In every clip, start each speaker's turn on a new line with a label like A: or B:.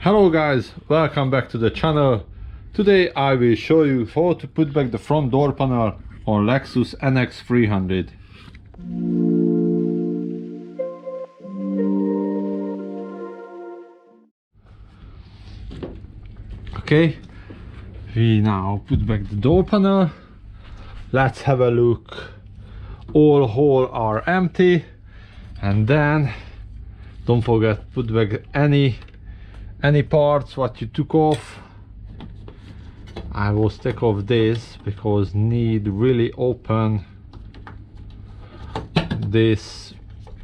A: Hello guys, welcome back to the channel. Today I will show you how to put back the front door panel on Lexus NX300. Okay, we now put back the door panel. Let's have a look. All holes are empty, and then don't forget put back any parts what you took off. I will take off this because need really open this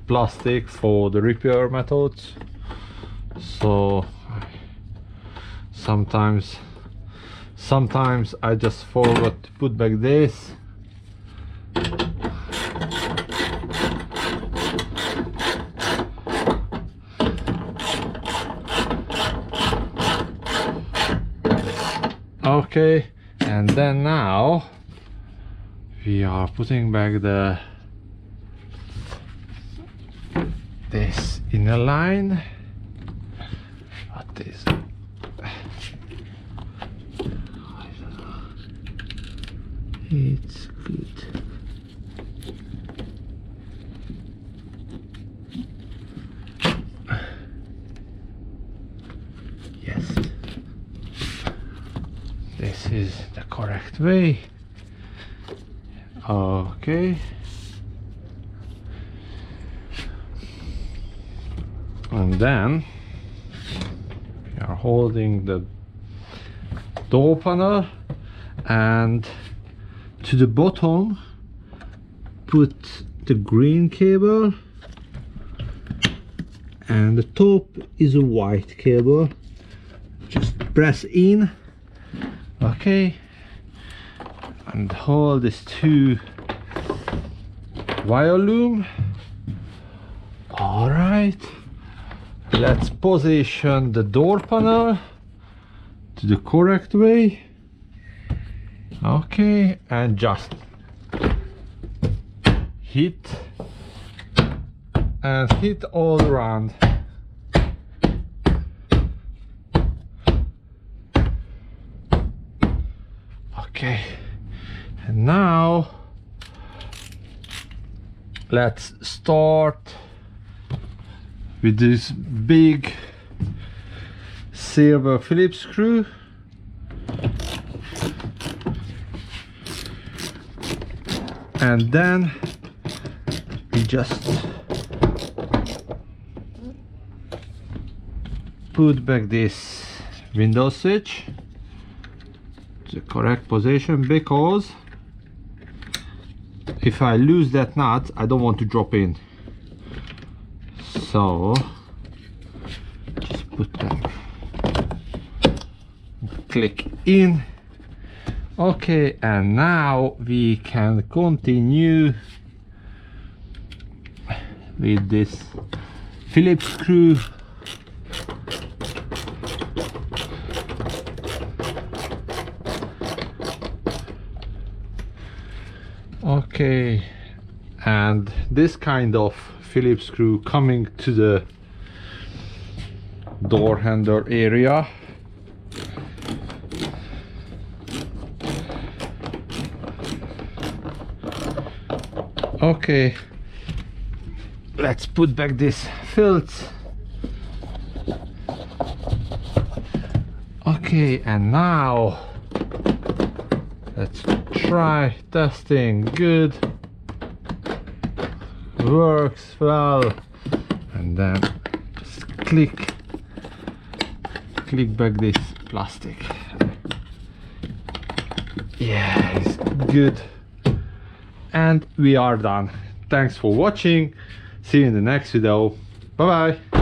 A: plastic for the repair methods. So sometimes I just forgot to put back this. Okay, and then now we are putting back this inner line. What is it's good. Yes, this is the correct way. Okay, and then we are holding the door panel, and to the bottom put the green cable, and the top is a white cable. Just press in. Okay, and hold these two wire loom. All right, let's position the door panel to the correct way. Okay, and just hit all around. Okay, and now let's start with this big silver Phillips screw. And then we just put back this window switch to the correct position, because if I lose that nut I don't want to drop in. So just put that, click in. Okay, and now we can continue with this Phillips screw. Okay, and this kind of Phillips screw coming to the door handle area. Okay, let's put back this filth. Okay, and now let's try testing. Good, works well. And then just click back this plastic. Yeah, it's good. And we are done. Thanks for watching. See you in the next video. Bye bye.